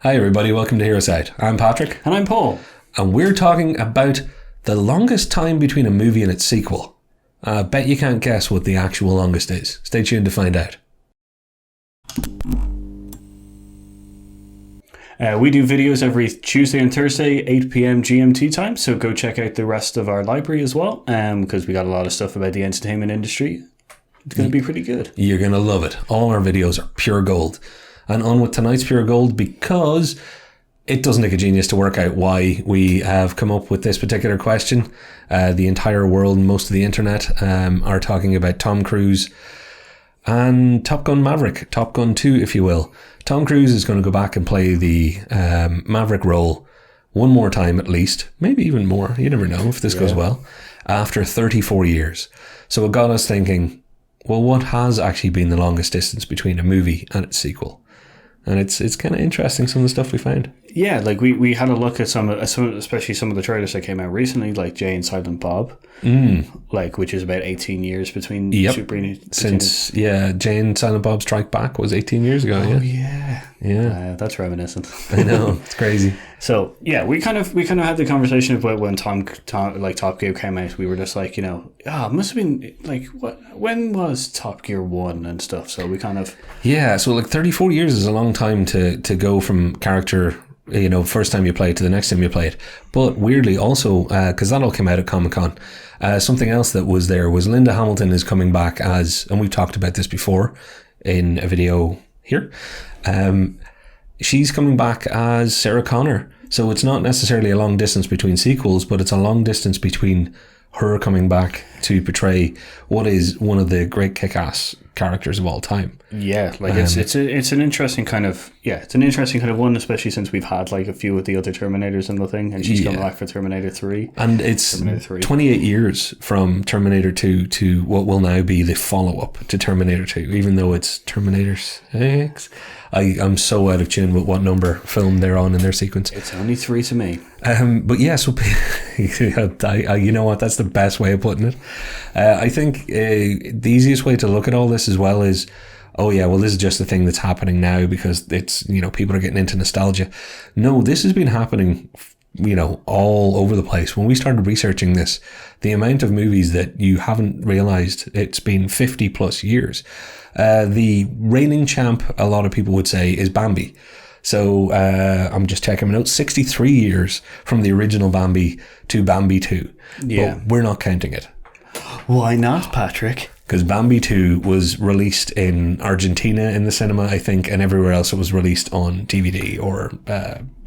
Hi everybody, welcome to Hero Side. I'm Patrick. And I'm Paul. And we're talking about the longest time between a movie and its sequel. I bet you can't guess what the actual longest is. Stay tuned to find out. We do videos every Tuesday and Thursday, 8 p.m. GMT time, so go check out the rest of our library as well, because we got a lot of stuff about the entertainment industry. It's going to be pretty good. You're going to love it. All our videos are pure gold. And on with tonight's pure gold, because it doesn't take a genius to work out why we have come up with this particular question. The entire world and most of the internet are talking about Tom Cruise and Top Gun Maverick, Top Gun 2 if you will. Tom Cruise is going to go back and play the Maverick role one more time at least, maybe even more, you never know if this goes well, after 34 years. So it got us thinking, well, what has actually been the longest distance between a movie and its sequel? And it's kind of interesting, some of the stuff we found. Yeah, like we had a look at some, especially some of the trailers that came out recently, like Jay and Silent Bob, like which is about 18 years between since Jay and Silent Bob Strike Back was 18 years ago. Oh yeah. That's reminiscent. I know, it's crazy. So yeah, we kind of had the conversation about when Top Gear came out. We were just like, it must have been like when was Top Gear 1 and stuff. So we kind of so like 34 years is a long time to go from character, first time you play it to the next time you play it. But weirdly also, because that all came out at Comic-Con, something else that was there was Linda Hamilton is coming back as, and we've talked about this before in a video here, she's coming back as Sarah Connor. So it's not necessarily a long distance between sequels, but it's a long distance between her coming back to portray what is one of the great kick-ass characters of all time. Yeah, like it's an interesting kind of one, especially since we've had like a few of the other Terminators in the thing, and she's coming back for Terminator 3. And it's 28 years from Terminator 2 to what will now be the follow-up to Terminator 2, even though it's Terminator 6. I'm so out of tune with what number film they're on in their sequence. It's only 3 to me. But yeah, so you know what? That's the best way of putting it. I think the easiest way to look at all this as well is, this is just a thing that's happening now because it's, people are getting into nostalgia. No, this has been happening, all over the place. When we started researching this, the amount of movies that you haven't realized, it's been 50 plus years. The reigning champ, a lot of people would say, is Bambi. So I'm just checking my notes, 63 years from the original Bambi to Bambi 2. Yeah. But we're not counting it. Why not, Patrick? Because Bambi 2 was released in Argentina in the cinema, I think, and everywhere else it was released on DVD or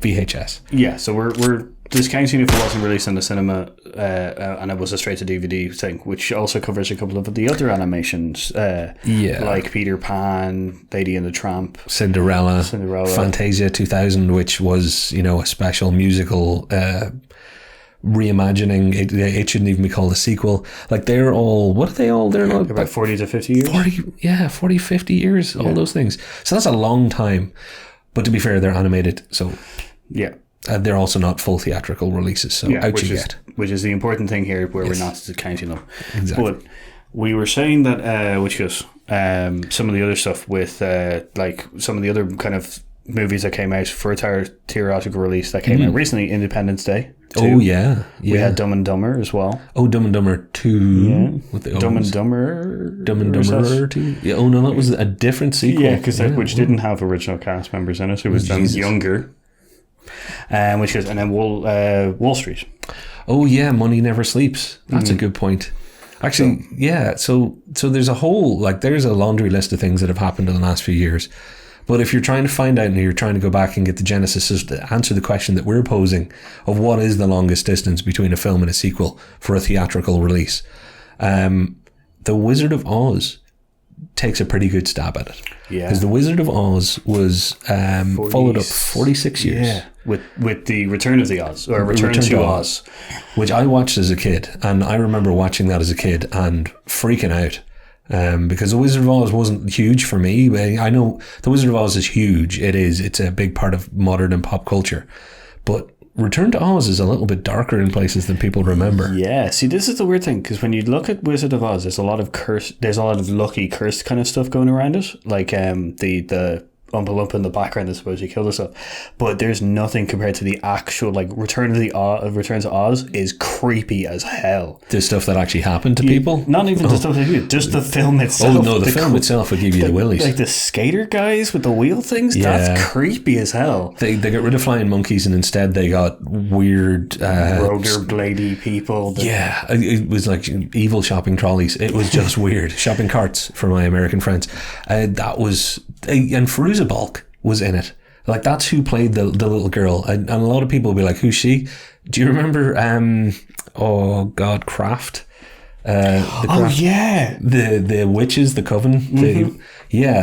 VHS. Yeah, so we're discounting if it wasn't released in the cinema and it was a straight to DVD thing, which also covers a couple of the other animations, like Peter Pan, Lady and the Tramp, Cinderella, Fantasia 2000, which was a special musical reimagining. It shouldn't even be called a sequel. Like they're all, what are they all? They're like about 40 to 50 years. 40, 50 years, all those things. So that's a long time. But to be fair, they're animated, so yeah. They're also not full theatrical releases, so out you get. Which is the important thing here, where we're not counting them. Exactly. But we were saying that, some of the other stuff with, like some of the other kind of movies that came out for a theatrical release that came out recently, Independence Day 2. Oh, yeah. We had Dumb and Dumber as well. Oh, Dumb and Dumber 2. Yeah. With the Dumb and Dumber. Dumb and Dumber 2. Yeah, oh, no, that was a different sequel. Yeah, which didn't have original cast members in it. It was done younger. And then Wall Street. Oh yeah, Money Never Sleeps. That's a good point. Actually, so there's a whole, there's a laundry list of things that have happened in the last few years. But if you're trying to find out and you're trying to go back and get the genesis to answer the question that we're posing of what is the longest distance between a film and a sequel for a theatrical release, The Wizard of Oz takes a pretty good stab at it. Yeah. Because The Wizard of Oz was followed up 46 years. Yeah. With the Return of the Oz, or Return to Oz. Which I watched as a kid, and I remember watching that as a kid and freaking out. Because The Wizard of Oz wasn't huge for me. I know The Wizard of Oz is huge. It's a big part of modern and pop culture. But Return to Oz is a little bit darker in places than people remember. Yeah, see, this is the weird thing, because when you look at Wizard of Oz, there's a lot of lucky cursed kind of stuff going around it. Like the Oompa in the background, I suppose, he killed herself. But there's nothing compared to the actual, like, Return to Oz is creepy as hell. The stuff that actually happened to people? Not even the stuff they do, just the film itself. Oh, no, the film itself would give you the willies. Like the skater guys with the wheel things? Yeah. That's creepy as hell. They got rid of flying monkeys and instead they got weird... rollerblady people. It was like evil shopping trolleys. It was just weird. Shopping carts for my American friends. That was... And Fairuza Balk was in it. Like, that's who played the little girl. And a lot of people will be like, who's she? Do you remember, Kraft? The witches, the coven. Mm-hmm.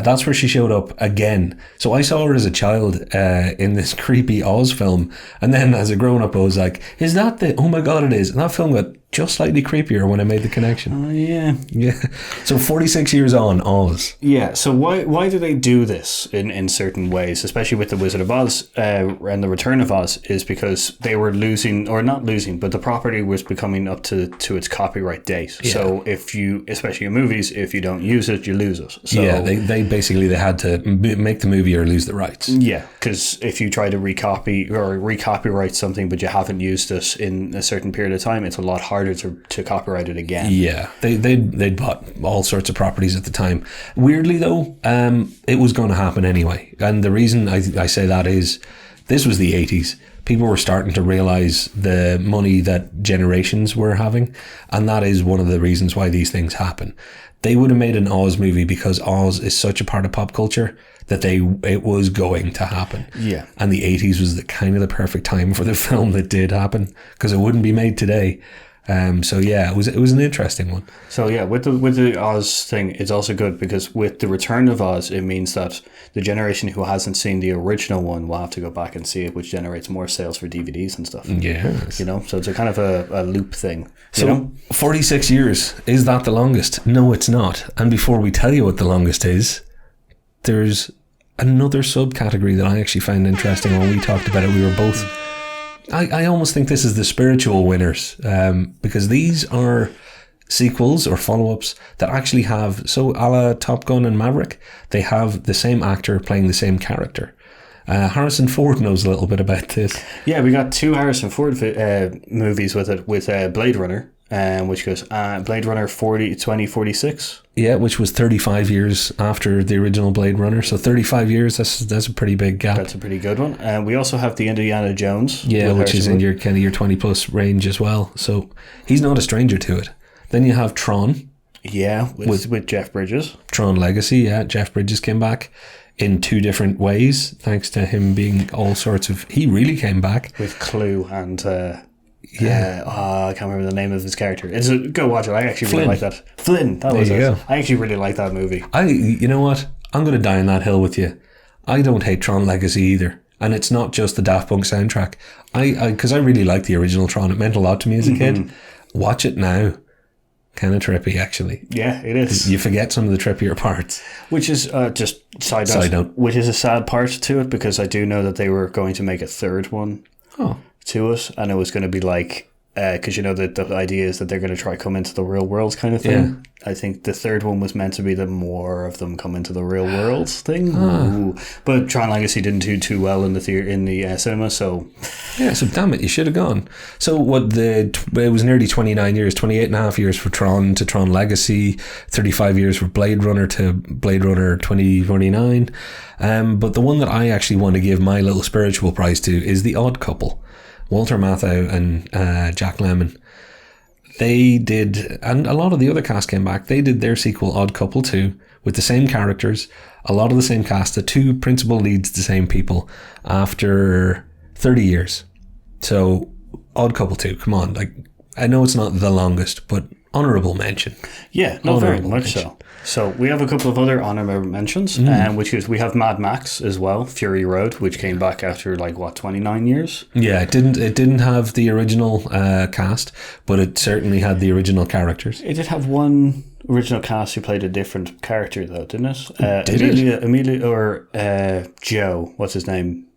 That's where she showed up again. So I saw her as a child in this creepy Oz film, and then as a grown up I was like, is that the... oh my god, it is. And that film got just slightly creepier when I made the connection. Oh yeah. So 46 years on, Oz. Yeah. So why do they do this in certain ways, especially with the Wizard of Oz and the Return of Oz? Is because they were losing, or not losing, but the property was becoming up to its copyright date. Yeah. So if you, especially in movies, if you don't use it, you lose it. So, they basically had to make the movie or lose the rights. Yeah, because if you try to recopyright something but you haven't used it in a certain period of time, it's a lot harder to copyright it again. Yeah, they'd bought all sorts of properties at the time. Weirdly though, it was going to happen anyway. And the reason I say that is this was the 80s. People were starting to realise the money that generations were having, and that is one of the reasons why these things happen. They would have made an Oz movie because Oz is such a part of pop culture that it was going to happen. Yeah. And the 80s was the perfect time for the film that did happen, because it wouldn't be made today. It was an interesting one. So yeah, with the Oz thing, it's also good because with the Return of Oz, it means that the generation who hasn't seen the original one will have to go back and see it, which generates more sales for DVDs and stuff. Yes. So it's a kind of a loop thing. So 46 years, is that the longest? No, it's not. And before we tell you what the longest is, there's another subcategory that I actually found interesting. When we talked about it, we were both... I almost think this is the spiritual winners, because these are sequels or follow-ups that actually have, so a la Top Gun and Maverick, they have the same actor playing the same character. Harrison Ford knows a little bit about this. Yeah, we got two Harrison Ford movies with it, with Blade Runner, which goes Blade Runner 2046. Yeah, which was 35 years after the original Blade Runner. So 35 years, that's a pretty big gap. That's a pretty good one. And we also have the Indiana Jones. Yeah, which is in your kind of your 20 plus range as well. So he's not a stranger to it. Then you have Tron. Yeah, with Jeff Bridges. Tron Legacy, yeah. Jeff Bridges came back in two different ways, thanks to him being all sorts of... He really came back. With Clue and... I can't remember the name of his character. Go watch it. I actually really like that. Flynn. That was it. I actually really like that movie. You know what? I'm going to die on that hill with you. I don't hate Tron Legacy either. And it's not just the Daft Punk soundtrack. Because I really like the original Tron. It meant a lot to me as a kid. Watch it now. Kind of trippy, actually. Yeah, it is. You forget some of the trippier parts. Which is, just side note, which is a sad part to it, because I do know that they were going to make a third one. To it, and it was going to be like, because that the idea is that they're going to try come into the real world kind of thing. Yeah. I think the third one was meant to be the more of them come into the real world thing. But Tron Legacy didn't do too well in the cinema, so so damn it, you should have gone. So it was nearly 29 years, 28 and a half years for Tron to Tron Legacy, 35 years for Blade Runner to Blade Runner 2049. But the one that I actually want to give my little spiritual prize to is The Odd Couple. Walter Matthau and Jack Lemmon. They did, and a lot of the other cast came back, they did their sequel Odd Couple 2 with the same characters, a lot of the same cast, the two principal leads, the same people, after 30 years. So Odd Couple 2, come on. Like, I know it's not the longest, but honourable mention. Yeah, no, very much so. So we have a couple of other honourable mentions, which is we have Mad Max as well, Fury Road, which came back after 29 years. Yeah, it didn't have the original cast, but it certainly had the original characters. It did have one original cast who played a different character though, didn't it? Amelia or Joe, what's his name?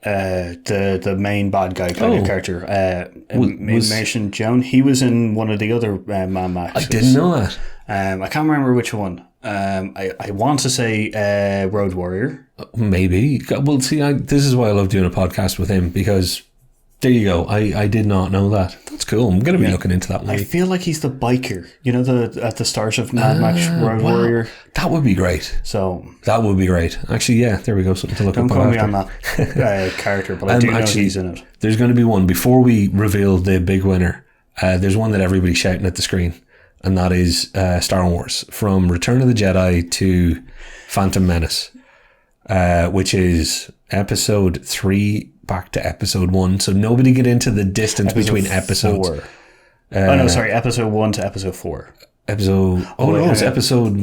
The main bad guy kind of character, Mason Jones. He was in one of the other Mad Max. I didn't know that. I can't remember which one. I want to say Road Warrior. Maybe. Well, see, this is why I love doing a podcast with him, because there you go. I did not know that. That's cool. I'm going to be looking into that one. I feel like he's the biker. You know, at the start of Mad Max Road Warrior. That would be great. So that would be great. Actually, yeah, there we go. Something to look up. Don't quote me on that character, but I do know he's in it. There's going to be one before we reveal the big winner. There's one that everybody's shouting at the screen, and that is Star Wars, from Return of the Jedi to Phantom Menace, which is episode 3 back to episode 1. So nobody get into the distance between episodes. 4. Episode 1 to episode 4. Episode. It's episode.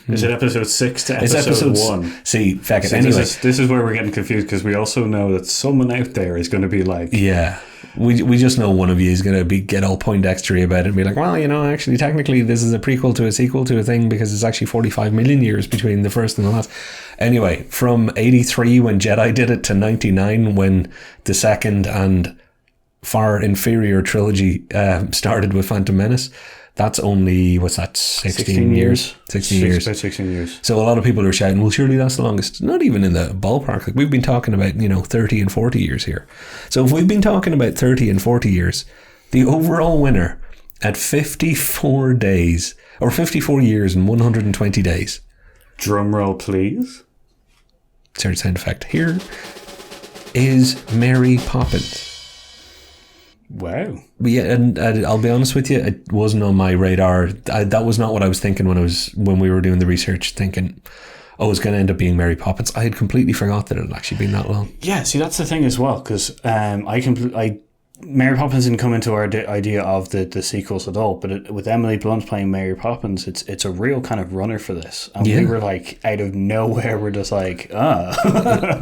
Is it episode 6 to episode 1? See, feck it. Anyway, this is where we're getting confused, because we also know that someone out there is going to be like, yeah. We just know one of you is going to get all Poindextery about it and be like, well, actually, technically, this is a prequel to a sequel to a thing, because it's actually 45 million years between the first and the last. Anyway, from 83 when Jedi did it to 99 when the second and far inferior trilogy started with Phantom Menace. That's only, 16 years? 16 years. About 16 years. So a lot of people are shouting, well, surely that's the longest. Not even in the ballpark. Like, we've been talking about, 30 and 40 years here. So if we've been talking about 30 and 40 years, the overall winner at 54 days, or 54 years and 120 days. Drum roll, please. Insert sound effect here, is Mary Poppins. Wow. But yeah, and I'll be honest with you, it wasn't on my radar. That was not what I was thinking when we were doing the research, thinking, oh, it's going to end up being Mary Poppins. I had completely forgot that it had actually been that long. Yeah, see, that's the thing as well, because Mary Poppins didn't come into our idea of the sequels at all, but with Emily Blunt playing Mary Poppins, it's a real kind of runner for this. And we were like, out of nowhere, we're just like,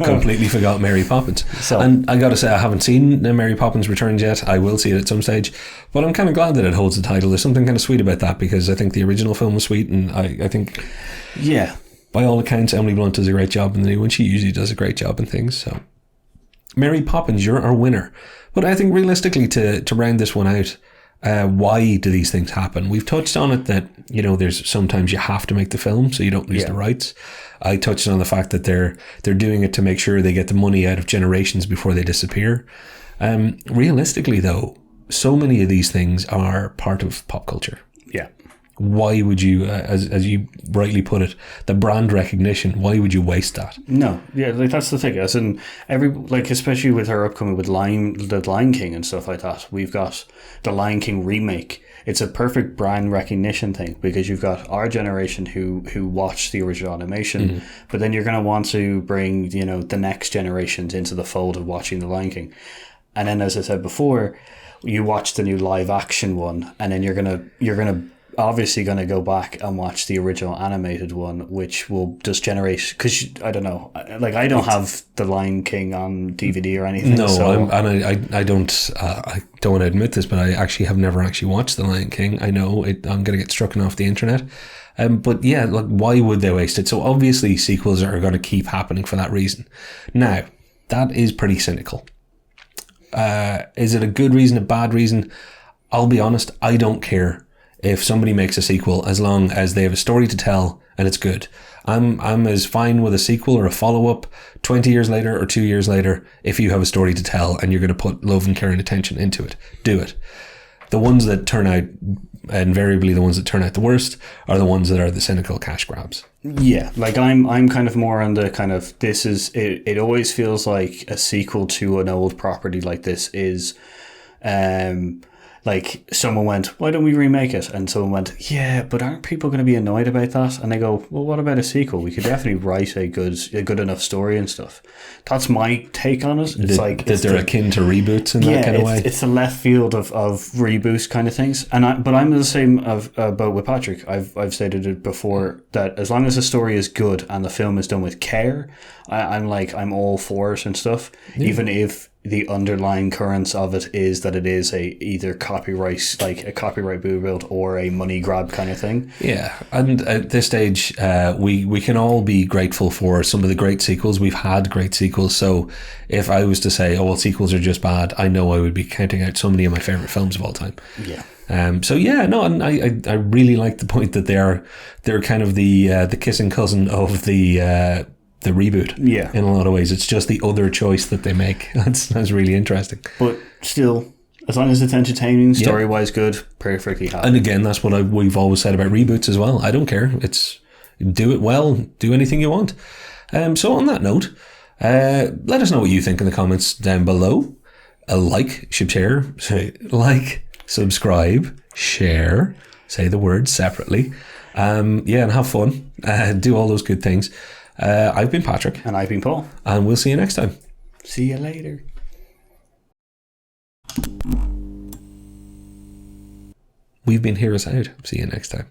completely forgot Mary Poppins. So, and I got to say, I haven't seen Mary Poppins Returns yet. I will see it at some stage, but I'm kind of glad that it holds the title. There's something kind of sweet about that, because I think the original film was sweet, and I think, yeah, by all accounts, Emily Blunt does a great job in the new one. She usually does a great job in things. So, Mary Poppins, you're our winner. But I think realistically, to round this one out, why do these things happen? We've touched on it that, there's sometimes you have to make the film so you don't lose the rights. I touched on the fact that they're doing it to make sure they get the money out of generations before they disappear. Realistically, though, so many of these things are part of pop culture. Yeah. Why would you, as you rightly put it, the brand recognition, why would you waste that? No, yeah, like that's the thing. As in especially with her upcoming with the Lion King and stuff like that, we've got the Lion King remake. It's a perfect brand recognition thing, because you've got our generation who watched the original animation, but then you're going to want to bring the next generations into the fold of watching the Lion King, and then, as I said before, you watch the new live action one, and then you're gonna obviously going to go back and watch the original animated one, which will just generate, because I don't know, like, I don't have the Lion King on DVD or anything. No, so. I don't want to admit this, but I actually have never actually watched the Lion King. I know I'm going to get struck off the internet. But yeah, like, why would they waste it? So obviously sequels are going to keep happening for that reason. Now, that is pretty cynical. Is it a good reason, a bad reason? I'll be honest, I don't care if somebody makes a sequel, as long as they have a story to tell and it's good. I'm as fine with a sequel or a follow-up 20 years later or 2 years later if you have a story to tell and you're going to put love and care and attention into it. Do it. The ones that turn out, invariably the ones that turn out the worst, are the ones that are the cynical cash grabs. Yeah, like I'm kind of more on the kind of, this is, it always feels like a sequel to an old property like this is... like, someone went, why don't we remake it? And someone went, yeah, but aren't people going to be annoyed about that? And they go, well, what about a sequel? We could definitely write a good enough story and stuff. That's my take on it. It's like they're akin to reboots in that kind of way. It's the left field of reboots kind of things. But I'm the same boat with Patrick. I've stated it before that as long as the story is good and the film is done with care, I'm all for it and stuff. Yeah. Even if the underlying currents of it is that it is either copyright, like a copyright boo build, or a money grab kind of thing. Yeah, and at this stage, we can all be grateful for some of the great sequels. We've had great sequels, so if I was to say, oh, well, sequels are just bad, I know I would be counting out so many of my favourite films of all time. Yeah. So yeah, no, and I really like the point that they're kind of the kissing cousin of the reboot. Yeah. In a lot of ways, it's just the other choice that they make. That's really interesting. But still, as long as it's entertaining, story wise good, perfectly happy. And again, that's what we've always said about reboots as well. I don't care. It's do it well, do anything you want. So on that note, let us know what you think in the comments down below. Subscribe, share, say the words separately. And have fun. Do all those good things. I've been Patrick. And I've been Paul. And we'll see you next time. See you later. We've been Hear Us Out. See you next time.